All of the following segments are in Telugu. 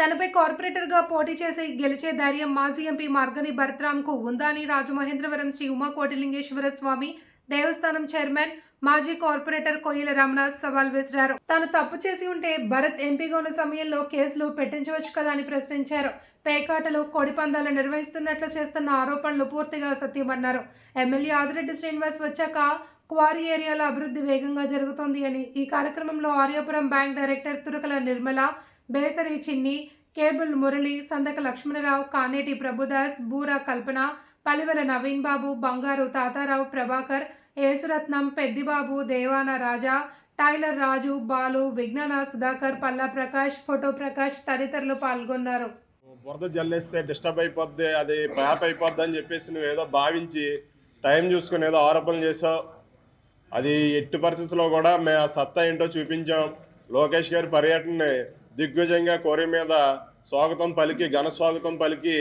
తనపై కార్పొరేటర్గా పోటీ చేసి గెలిచే ధైర్యం మాజీ ఎంపీ మార్గని భరత్రామ్కు ఉందా అని రాజమహేంద్రవరం శ్రీ ఉమాకోటిలింగేశ్వర స్వామి దేవస్థానం చైర్మన్ మాజీ కార్పొరేటర్ కొయ్యల రమణాథ్ సవాల్ విసిరారు. తాను తప్పు చేసి ఉంటే భరత్ ఎంపీగా ఉన్న సమయంలో కేసులు పెట్టించవచ్చు కదా అని ప్రశ్నించారు. పేకాటలు, కోడిపందాలు నిర్వహిస్తున్నట్లు చేస్తున్న ఆరోపణలు పూర్తిగా అసత్యమన్నారు. ఎమ్మెల్యే ఆదిరెడ్డి శ్రీనివాస్ వచ్చాక క్వారీ ఏరియాలో అభివృద్ధి వేగంగా జరుగుతోంది అని. ఈ కార్యక్రమంలో ఆర్యాపురం బ్యాంక్ డైరెక్టర్ తురకల నిర్మల, బేసరి చిన్ని, కేబుల్ మురళి, సందక లక్ష్మణరావు, కానేటి ప్రభుదాస్, బూరా కల్పన, పలివెల నవీన్ బాబు, బంగారు తాతారావు, ప్రభాకర్, యేసురత్నం, పెద్దిబాబు, దేవాన రాజా, టైలర్ రాజు, బాలు, విజ్ఞాన సుధాకర్, పల్లా ప్రకాష్, ఫోటో ప్రకాష్ తదితరులు పాల్గొన్నారు. బురద జల్లేస్తే డిస్టర్బ్ అయిపోద్ది, అది ప్యాప్ అయిపోద్ది అని చెప్పేసి నువ్వు ఏదో భావించి టైం చూసుకుని ఏదో ఆరోపణలు చేసావు. అది ఎట్టి పరిస్థితుల్లో కూడా మేము ఆ సత్తా ఏంటో చూపించాం. లోకేష్ గారి పర్యటనని దిగ్విజయంగా కోరి మీద స్వాగతం పలికి, ఘన స్వాగతం పలికి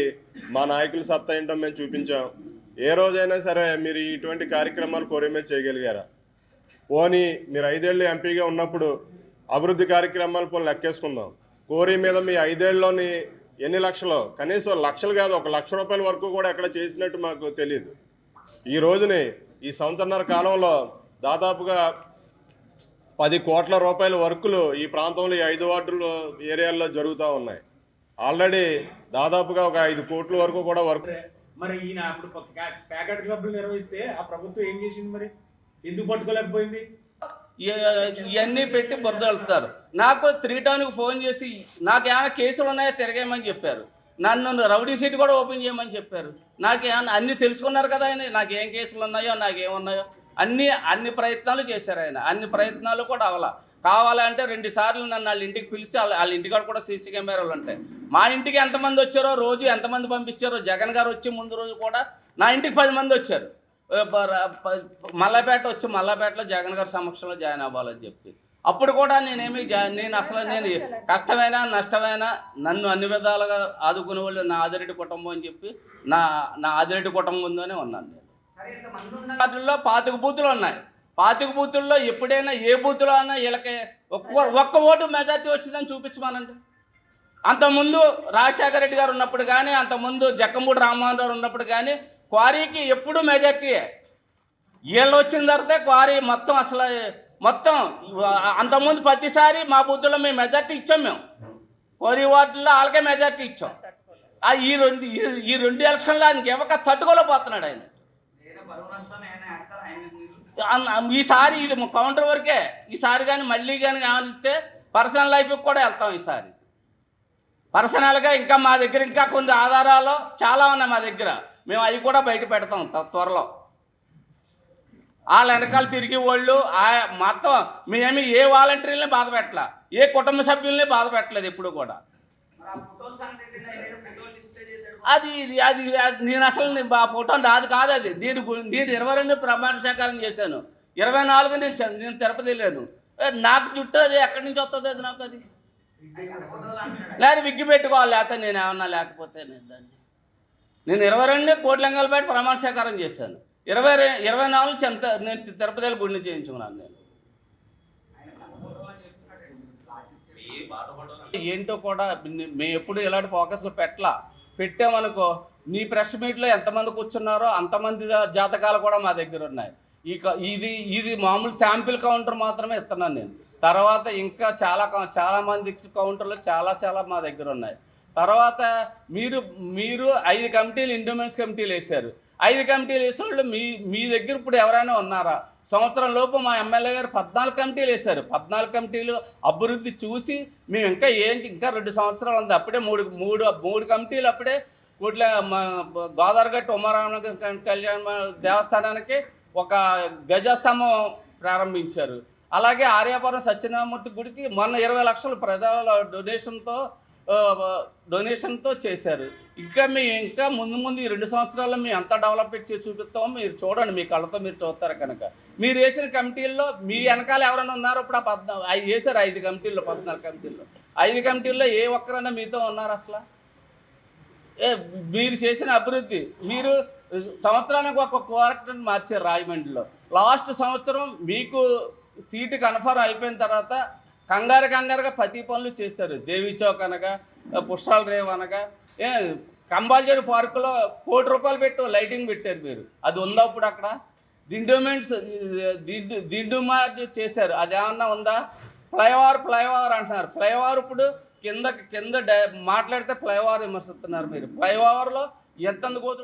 మా నాయకుల సత్తా ఏంటో మేము చూపించాం. ఏ రోజైనా సరే మీరు ఇటువంటి కార్యక్రమాలు కోరి మీద చేయగలిగారా? పోనీ మీరు 5 ఏళ్ళు ఎంపీగా ఉన్నప్పుడు అభివృద్ధి కార్యక్రమాలు పోనీ లెక్కేసుకుందాం. కోరి మీద మీ 5 ఏళ్ళలోని ఎన్ని లక్షలు, కనీసం లక్షలు కాదు, 1 లక్ష రూపాయల వరకు కూడా ఎక్కడ చేసినట్టు మాకు తెలియదు. ఈ రోజుని ఈ సంవత్సరన్నర కాలంలో దాదాపుగా 10 కోట్ల రూపాయల వర్కులు ఈ ప్రాంతంలో ఈ 5 వార్డులు ఏరియాల్లో జరుగుతూ ఉన్నాయి. ఆల్రెడీ దాదాపుగా ఒక 5 కోట్ల వరకు కూడా వర్క్. మరి ఈయన అప్పుడు ప్యాకెట్ క్లబ్లు నిర్వహిస్తే ఆ ప్రభుత్వం ఏం చేసింది? మరి ఎందుకు పట్టుకోలేకపోయింది? ఇవన్నీ పెట్టి బురద వెళ్తారు. నాకు 3 టౌన్కి ఫోన్ చేసి నాకు ఏమైనా కేసులు ఉన్నాయో తిరగేయమని చెప్పారు. నన్ను రౌడీ సీట్ కూడా ఓపెన్ చేయమని చెప్పారు. నాకేమన్నా అన్నీ తెలుసుకున్నారు కదా ఆయన, నాకేం కేసులు ఉన్నాయో నాకేమున్నాయో అన్ని ప్రయత్నాలు చేశారు ఆయన. అన్ని ప్రయత్నాలు కూడా కావాలంటే 2 సార్లు నన్ను వాళ్ళ ఇంటికి పిలిచి వాళ్ళ ఇంటికాడ కూడా సీసీ కెమెరాలు ఉంటాయి. మా ఇంటికి ఎంతమంది వచ్చారో, రోజు ఎంతమంది పంపించారో, జగన్ గారు వచ్చి ముందు రోజు కూడా నా ఇంటికి 10 మంది వచ్చారు. మల్లపేట వచ్చి మల్లపేటలో జగన్ గారి సమక్షంలో జాయిన్ అవ్వాలని చెప్పి అప్పుడు కూడా నేను అసలు కష్టమైనా నష్టమైనా నన్ను అన్ని విధాలుగా ఆదుకునే వాళ్ళు నా ఆదిరెడ్డి కుటుంబం అని చెప్పి నా ఆదిరెడ్డి కుటుంబంలోనే ఉన్నాను నేను. వాటిల్లో 25 బూతులు ఉన్నాయి. 25 బూతుల్లో ఎప్పుడైనా ఏ బూతులో అన్నా వీళ్ళకి ఒక్క ఓటు మెజార్టీ వచ్చిందని చూపించమనండి. అంతకుముందు రాజశేఖర రెడ్డి గారు ఉన్నప్పుడు కానీ, అంతకుముందు జక్కమూడి రామ్మోహన్ రావు ఉన్నప్పుడు కానీ క్వారీకి ఎప్పుడూ మెజార్టీయే. వీళ్ళు వచ్చిన తర్వాత క్వారీ మొత్తం అంతకుముందు ప్రతిసారి మా బూతుల్లో మేము మెజార్టీ ఇచ్చాం. మేము క్వారీ వార్డుల్లో వాళ్ళకే మెజార్టీ ఇచ్చాం. ఈ రెండు ఎలక్షన్లో ఆయనకి ఇవ్వక తట్టుకోలేకపోతున్నాడు ఆయన. ఈసారి ఇది కౌంటర్ వరకే. ఈసారి కానీ మళ్ళీ కానీ ఆనిస్తే పర్సనల్ లైఫ్కి కూడా వెళ్తాం. ఈసారి పర్సనల్గా ఇంకా మా దగ్గర ఇంకా కొన్ని ఆధారాలు చాలా ఉన్నాయి మా దగ్గర. మేము అవి కూడా బయట పెడతాం త్వరలో. వాళ్ళ వెనకాల తిరిగి వాళ్ళు మొత్తం మేమేమి ఏ వాలంటీర్లని బాధ పెట్టలే, ఏ కుటుంబ సభ్యుల్ని బాధ పెట్టలేదు ఎప్పుడు కూడా. అది నేను అసలు ఆ ఫోటో నాది కాదు. అది నేను 22 ప్రమాణ స్వీకారం చేశాను. 24 నేను తిరుపతి వెళ్ళాను. నాకు జుట్టు అది ఎక్కడి నుంచి వస్తుంది? అది నాకు అది లేదు, విగ్గి పెట్టుకోవాలి. లేకపోతే నేను ఏమన్నా లేకపోతే నేను 22 కోట్లంగల్పేట ప్రమాణ స్వీకారం చేశాను. 24 నేను తిరుపతి వెళ్ళి గుండె చేయించుకున్నాను. నేను ఏంటో కూడా మేము ఎప్పుడు ఇలాంటి ఫోకస్లు పెట్టామనుకో, నీ ప్రెస్ మీట్లో ఎంతమంది కూర్చున్నారో అంతమంది జాతకాలు కూడా మా దగ్గర ఉన్నాయి. ఇది మామూలు శాంపిల్ కౌంటర్ మాత్రమే ఇస్తున్నాను నేను. తర్వాత ఇంకా చాలామంది కౌంటర్లు చాలా మా దగ్గర ఉన్నాయి. తర్వాత మీరు 5 కమిటీలు ఇండోమెంట్స్ కమిటీలు వేశారు. 5 కమిటీలు వేసే వాళ్ళు మీ దగ్గర ఇప్పుడు ఎవరైనా ఉన్నారా? సంవత్సరం లోపు మా ఎమ్మెల్యే గారు 14 కమిటీలు వేశారు. 14 కమిటీలు అభివృద్ధి చూసి మేము ఇంకా 2 సంవత్సరాలు ఉంది. అప్పుడే మూడు కమిటీలు అప్పుడే గోదావరిగట్టు ఉమారామ కళ్యాణ దేవస్థానానికి ఒక గజస్తంభం ప్రారంభించారు. అలాగే ఆర్యాపురం సత్యనారాయణమూర్తి గుడికి మొన్న 20 లక్షలు ప్రజల డొనేషన్తో చేశారు. ఇంకా ముందు ఈ 2 సంవత్సరాల్లో మేము ఎంత డెవలప్మెంట్ చేసి చూపిస్తామో మీరు చూడండి, మీ కళ్ళతో మీరు చూస్తారు కనుక. మీరు వేసిన కమిటీల్లో మీ వెనకాల ఎవరైనా ఉన్నారో ఇప్పుడు వేశారు 5 కమిటీల్లో, 14 కమిటీల్లో. 5 కమిటీల్లో ఏ ఒక్కరైనా మీతో ఉన్నారు అసలు? మీరు చేసిన అభివృద్ధి, మీరు సంవత్సరానికి ఒక కోఆర్డినేటర్ని మార్చారు రాజమండ్రిలో. లాస్ట్ సంవత్సరం మీకు సీటు కన్ఫర్మ్ అయిపోయిన తర్వాత కంగారుగా ప్రతి పనులు చేస్తారు. దేవి చౌక్ అనగా పుష్పాల రేవు అనగా కంబాల్జరీ పార్కులో ₹1 కోటి పెట్టి లైటింగ్ పెట్టారు మీరు. అది ఉందా ఇప్పుడు అక్కడ? దిండుమెంట్స్ దిండుమార్జ్ చేశారు, అది ఏమన్నా ఉందా? ఫ్లైఓవర్ అంటున్నారు. ఫ్లైఓవర్ ఇప్పుడు కింద మాట్లాడితే ఫ్లైఓవర్ విమర్శిస్తున్నారు మీరు. ఫ్లైఓవర్లో ఎంతందుకు